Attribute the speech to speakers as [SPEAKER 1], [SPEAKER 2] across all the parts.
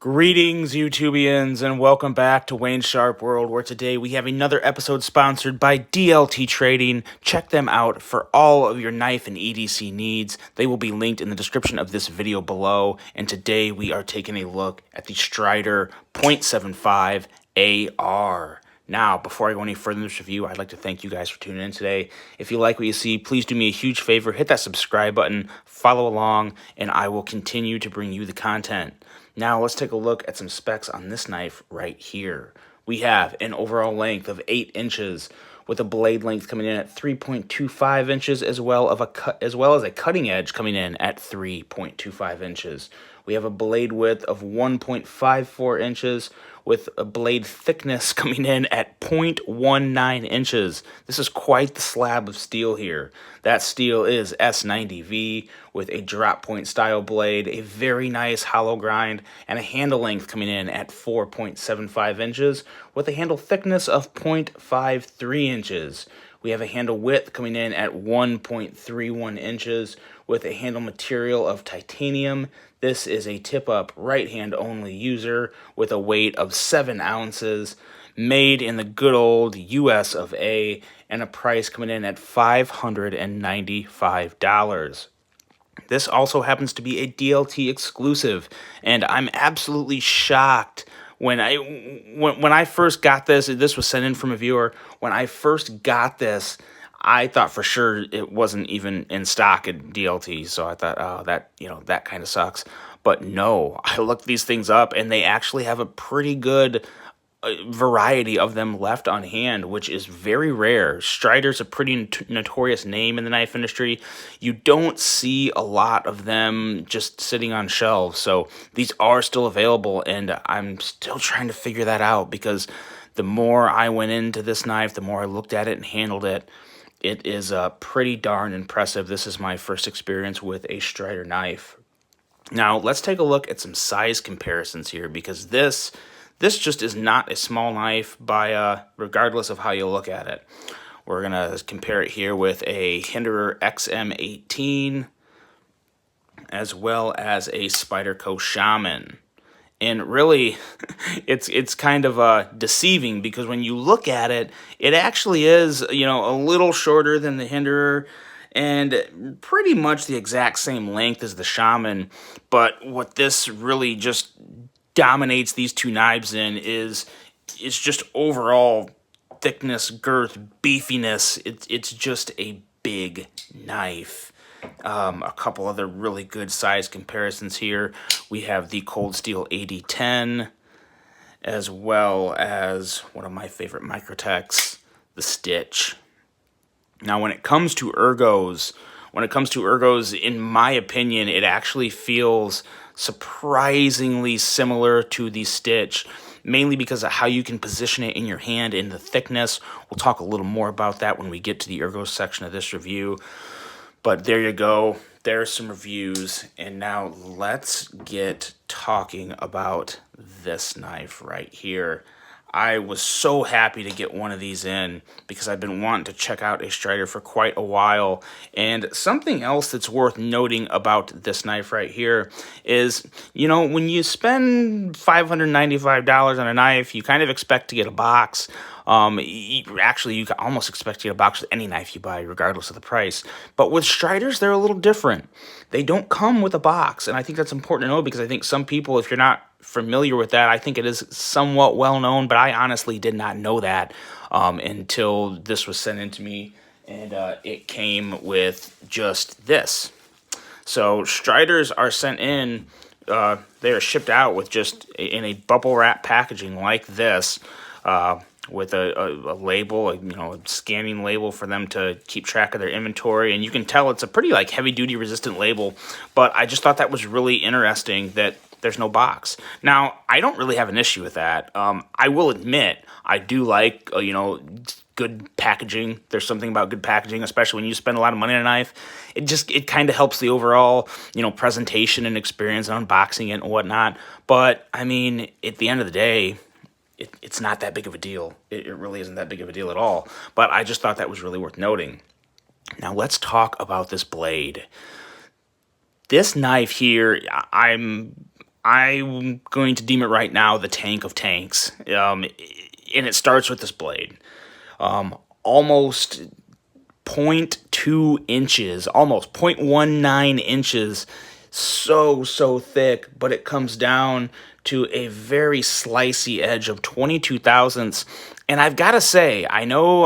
[SPEAKER 1] Greetings, YouTubians, and welcome back to Wayne's Sharp World, where today we have another episode sponsored by DLT Trading. Check them out for all of your knife and EDC needs. They will be linked in the description of this video below, and today we are taking a look at the Strider .75 AR. Now, before I go any further in this review, I'd like to thank you guys for tuning in today. If you like what you see, please do me a huge favor, hit that subscribe button, follow along, and I will continue to bring you the content. Now let's take a look at some specs on this knife right here. We have an overall length of 8 inches with a blade length coming in at 3.25 inches as well as a cutting edge coming in at 3.25 inches. We have a blade width of 1.54 inches with a blade thickness coming in at 0.19 inches. This is quite the slab of steel here. That steel is S90V with a drop point style blade, a very nice hollow grind, and a handle length coming in at 4.75 inches with a handle thickness of 0.53 inches. We have a handle width coming in at 1.31 inches with a handle material of titanium. This is a tip-up right-hand only user with a weight of 7 ounces, made in the good old US of A, and a price coming in at $595. This also happens to be a DLT exclusive, and I'm absolutely shocked when I first got this. This was sent in from a viewer. When I first got this, I thought for sure it wasn't even in stock at DLT, so I thought, oh, that kind of sucks. But no, I looked these things up, and they actually have a pretty good variety of them left on hand, which is very rare. Strider's a pretty notorious name in the knife industry. You don't see a lot of them just sitting on shelves, so these are still available, and I'm still trying to figure that out because the more I went into this knife, the more I looked at it and handled it. It is pretty darn impressive. This is my first experience with a Strider knife. Now, let's take a look at some size comparisons here, because this just is not a small knife by regardless of how you look at it. We're going to compare it here with a Hinderer XM18 as well as a Spyderco Shaman. And really, it's kind of deceiving, because when you look at it, it actually is, a little shorter than the Hinderer and pretty much the exact same length as the Shaman. But what this really just dominates these two knives in is just overall thickness, girth, beefiness. It's just a big knife. A couple other really good size comparisons here. We have the Cold Steel 8010, as well as one of my favorite Microtechs, the Stitch. Now, when it comes to ergos, in my opinion, it actually feels surprisingly similar to the Stitch, mainly because of how you can position it in your hand and the thickness. We'll talk a little more about that when we get to the ergo section of this review. But there you go. There are some reviews. And now let's get talking about this knife right here. I was so happy to get one of these in because I've been wanting to check out a Strider for quite a while. And something else that's worth noting about this knife right here is, when you spend $595 on a knife, you kind of expect to get a box. Actually, you can almost expect to get a box with any knife you buy, regardless of the price. But with Striders, they're a little different. They don't come with a box, and I think that's important to know, because I think some people, if you're not familiar with that, I think it is somewhat well known, but I honestly did not know that until this was sent in to me, and it came with just this. So Striders are sent in, they are shipped out with just in a bubble wrap packaging like this, with a label, a scanning label for them to keep track of their inventory. And you can tell it's a pretty heavy duty resistant label, but I just thought that was really interesting that there's no box. Now, I don't really have an issue with that. I will admit, I do like, good packaging. There's something about good packaging, especially when you spend a lot of money on a knife. It kind of helps the overall, presentation and experience and unboxing it and whatnot. But, I mean, at the end of the day, it's not that big of a deal. It really isn't that big of a deal at all. But I just thought that was really worth noting. Now, let's talk about this blade. This knife here, I'm I'm going to deem it right now the tank of tanks. And it starts with this blade. Almost zero point 0.2 inches, almost 0.19 inches, so thick, but it comes down to a very slicey edge of 22 thousandths. And I've got to say, I know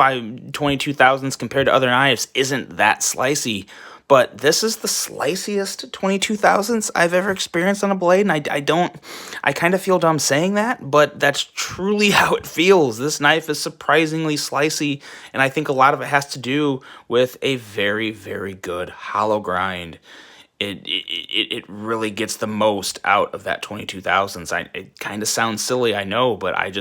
[SPEAKER 1] 22 thousandths compared to other knives isn't that slicey, but this is the sliciest 22 thousandths I've ever experienced on a blade, and I kind of feel dumb saying that, but that's truly how it feels. This knife is surprisingly slicey, and I think a lot of it has to do with a very, very good hollow grind. It really gets the most out of that 22 thousandths. It kind of sounds silly, I know, but I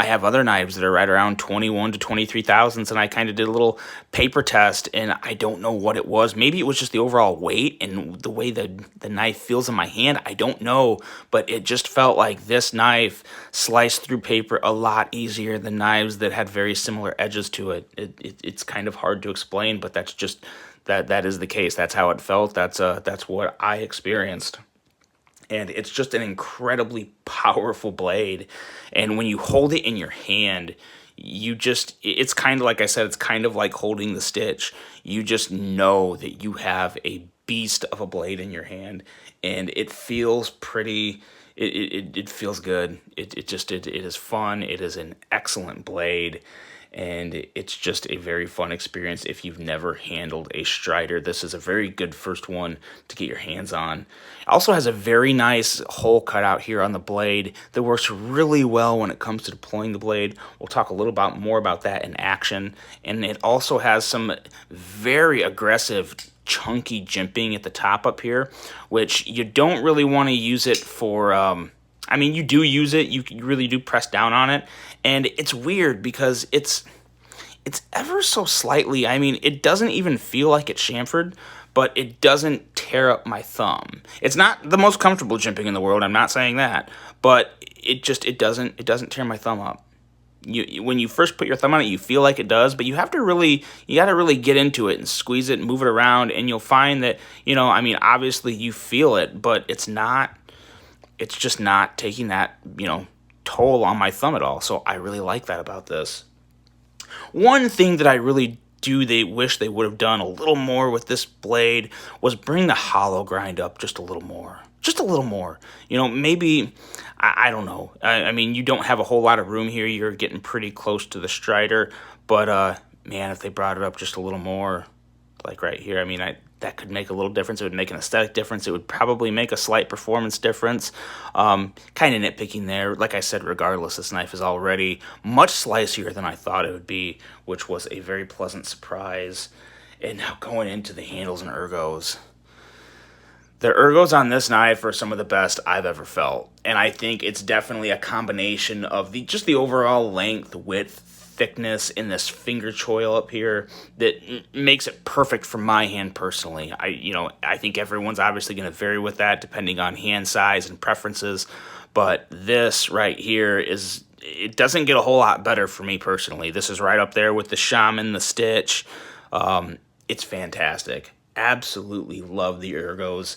[SPEAKER 1] have other knives that are right around 21 to 23 thousandths, and I kind of did a little paper test, and I don't know what it was. Maybe it was just the overall weight and the way the knife feels in my hand. I don't know, but it just felt like this knife sliced through paper a lot easier than knives that had very similar edges to it. It's kind of hard to explain, but that's just that is the case. That's how it felt. That's what I experienced. And it's just an incredibly powerful blade. And when you hold it in your hand, it's kind of like I said, it's kind of like holding the stitch. You just know that you have a beast of a blade in your hand, and it feels pretty. It feels good. It is fun. It is an excellent blade. And it's just a very fun experience if you've never handled a Strider. This is a very good first one to get your hands on. It also has a very nice hole cut out here on the blade that works really well when it comes to deploying the blade. We'll talk a little more about that in action. And it also has some very aggressive chunky jimping at the top up here, which you don't really want to use it for. You do use it. You really do press down on it, and it's weird because it's ever so slightly. It doesn't even feel like it's chamfered, but it doesn't tear up my thumb. It's not the most comfortable jimping in the world. I'm not saying that, but it doesn't tear my thumb up. When you first put your thumb on it, you feel like it does, but you got to really get into it and squeeze it and move it around, and you'll find that obviously you feel it, but it's just not taking that, toll on my thumb at all. So I really like that about this. One thing that I really they wish they would have done a little more with this blade was bring the hollow grind up just a little more. Just a little more. Maybe, I don't know. You don't have a whole lot of room here. You're getting pretty close to the Strider. But, man, if they brought it up just a little more, like right here, that could make a little difference. It would make an aesthetic difference. It would probably make a slight performance difference. Kind of nitpicking there. Like I said, regardless, this knife is already much slicier than I thought it would be, which was a very pleasant surprise. And now going into the handles and ergos. The ergos on this knife are some of the best I've ever felt. And I think it's definitely a combination of just the overall length, width, thickness in this finger choil up here that makes it perfect for my hand personally. I think everyone's obviously going to vary with that depending on hand size and preferences, but this right here it doesn't get a whole lot better for me personally. This is right up there with the Shaman, the Stitch. It's fantastic. Absolutely love the ergos.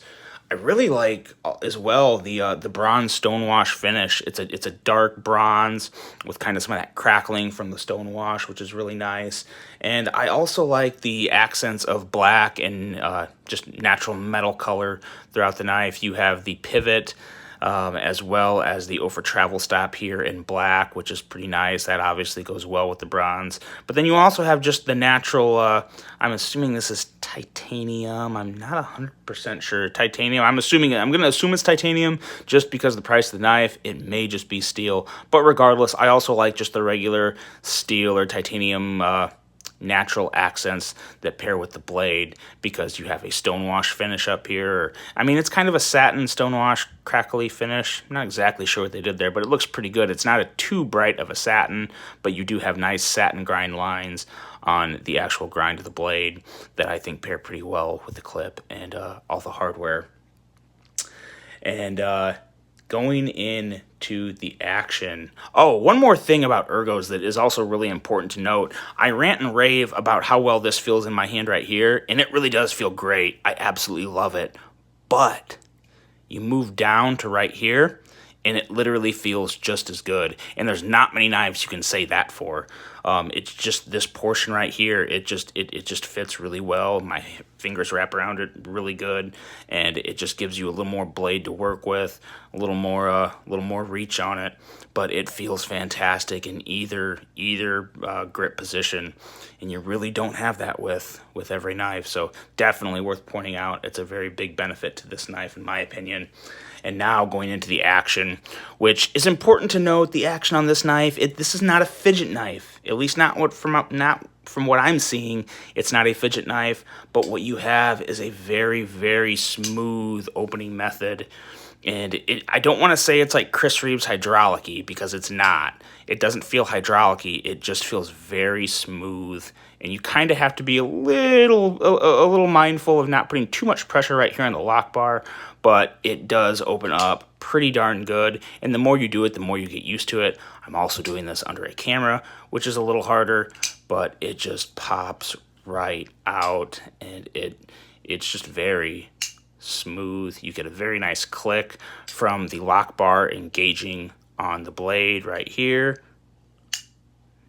[SPEAKER 1] I really like as well the bronze stonewash finish. It's a dark bronze with kind of some of that crackling from the stonewash, which is really nice. And I also like the accents of black and just natural metal color throughout the knife. You have the pivot as well as the Ophir travel stop here in black, which is pretty nice. That obviously goes well with the bronze. But then you also have just the natural, I'm assuming this is titanium. I'm not 100% sure. Titanium. I'm going to assume it's titanium just because of the price of the knife. It may just be steel. But regardless, I also like just the regular steel or titanium natural accents that pair with the blade because you have a stonewash finish up here. It's kind of a satin stonewash crackly finish. I'm not exactly sure what they did there, but it looks pretty good. It's not too bright of a satin, but you do have nice satin grind lines on the actual grind of the blade that I think pair pretty well with the clip and all the hardware. And going into the action. Oh, one more thing about ergos that is also really important to note. I rant and rave about how well this feels in my hand right here, and it really does feel great. I absolutely love it. But you move down to right here, and it literally feels just as good. And there's not many knives you can say that for. It's just this portion right here. It just fits really well. My fingers wrap around it really good, and it just gives you a little more blade to work with, a little more reach on it. But it feels fantastic in either grip position, and you really don't have that with every knife. So definitely worth pointing out. It's a very big benefit to this knife, in my opinion. And now going into the action, which is important to note, the action on this knife, this is not a fidget knife. At least not from what I'm seeing. It's not a fidget knife, but what you have is a very, very smooth opening method. And I don't want to say it's like Chris Reeves hydraulic-y, because it's not. It doesn't feel hydraulic-y. It just feels very smooth. And you kind of have to be a little mindful of not putting too much pressure right here on the lock bar, but it does open up pretty darn good. And the more you do it, the more you get used to it. I'm also doing this under a camera, which is a little harder, but it just pops right out, and it's just very smooth. You get a very nice click from the lock bar engaging on the blade right here.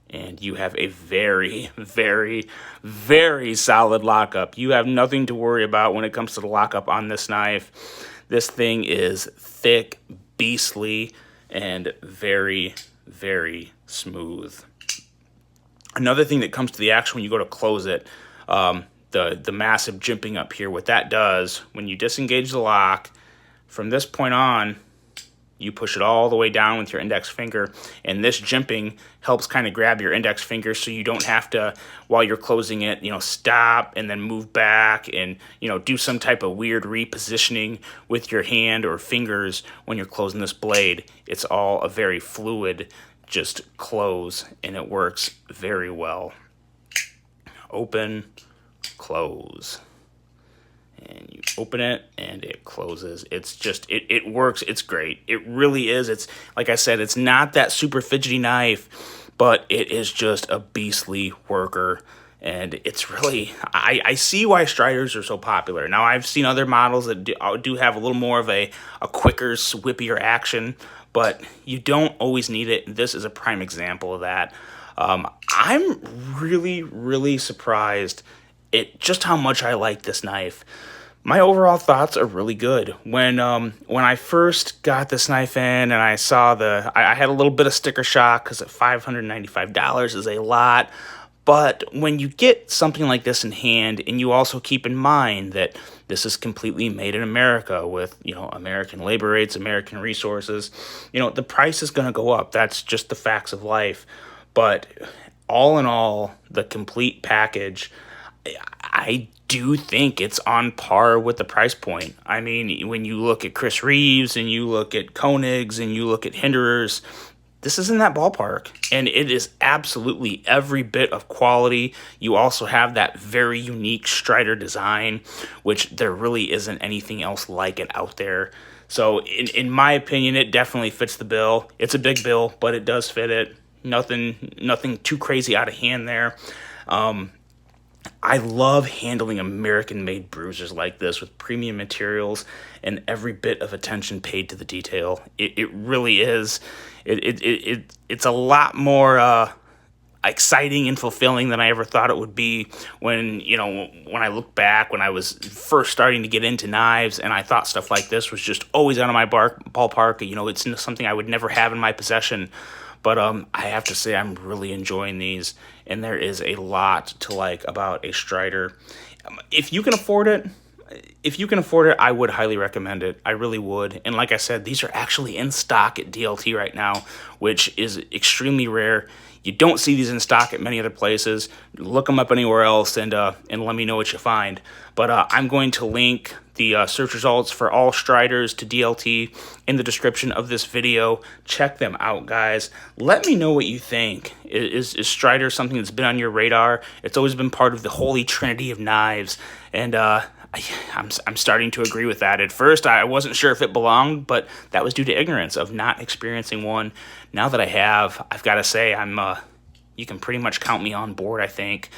[SPEAKER 1] And you have a very, very, very solid lockup. You have nothing to worry about when it comes to the lockup on this knife. This thing is thick, beastly, and very, very smooth. Another thing that comes to the action when you go to close it, the massive jimping up here, what that does, when you disengage the lock, from this point on, you push it all the way down with your index finger, and this jimping helps kind of grab your index finger so you don't have to, while you're closing it, stop and then move back and, do some type of weird repositioning with your hand or fingers when you're closing this blade. It's all a very fluid, just close, and it works very well. Open, close. And you open it and it closes. It's just, it works. It's great. It really is. It's, like I said, it's not that super fidgety knife, but it is just a beastly worker. And it's really, I see why Striders are so popular. Now, I've seen other models that do have a little more of a quicker, whippier action, but you don't always need it. This is a prime example of that. I'm really, really surprised at just how much I like this knife. My overall thoughts are really good. When I first got this knife in and I saw I had a little bit of sticker shock, because at $595 is a lot. But when you get something like this in hand, and you also keep in mind that this is completely made in America with, American labor rates, American resources, the price is going to go up. That's just the facts of life. But all in all, the complete package, I do think it's on par with the price point. I mean, when you look at Chris Reeves and you look at Koenigs and you look at Hinderers, this is in that ballpark, and it is absolutely every bit of quality. You also have that very unique Strider design, which there really isn't anything else like it out there. So in my opinion, it definitely fits the bill. It's a big bill, but it does fit it. Nothing too crazy out of hand there. I love handling American-made bruisers like this with premium materials and every bit of attention paid to the detail. It really is. It's a lot more exciting and fulfilling than I ever thought it would be when I look back when I was first starting to get into knives, and I thought stuff like this was just always out of my ballpark. It's something I would never have in my possession. But I have to say I'm really enjoying these, and there is a lot to like about a Strider. If you can afford it, I would highly recommend it. I really would. And like I said, these are actually in stock at DLT right now, which is extremely rare. You don't see these in stock at many other places. Look them up anywhere else and let me know what you find. But I'm going to link the search results for all Striders to DLT in the description of this video. Check them out, guys. Let me know what you think. Is Strider something that's been on your radar? It's always been part of the holy trinity of knives, and I'm starting to agree with that. At first, I wasn't sure if it belonged, but that was due to ignorance of not experiencing one. Now that I have, I've got to say, you can pretty much count me on board, I think.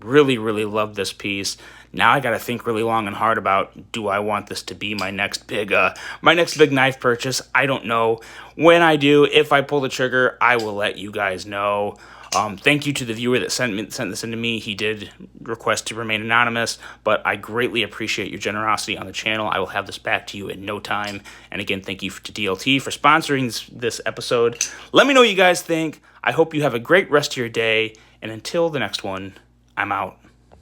[SPEAKER 1] Really, really love this piece. Now I got to think really long and hard about, do I want this to be my next big knife purchase? I don't know. When I do, if I pull the trigger, I will let you guys know. Thank you to the viewer that sent this in to me. He did request to remain anonymous, but I greatly appreciate your generosity on the channel. I will have this back to you in no time. And again, thank you to DLT for sponsoring this episode. Let me know what you guys think. I hope you have a great rest of your day. And until the next one, I'm out.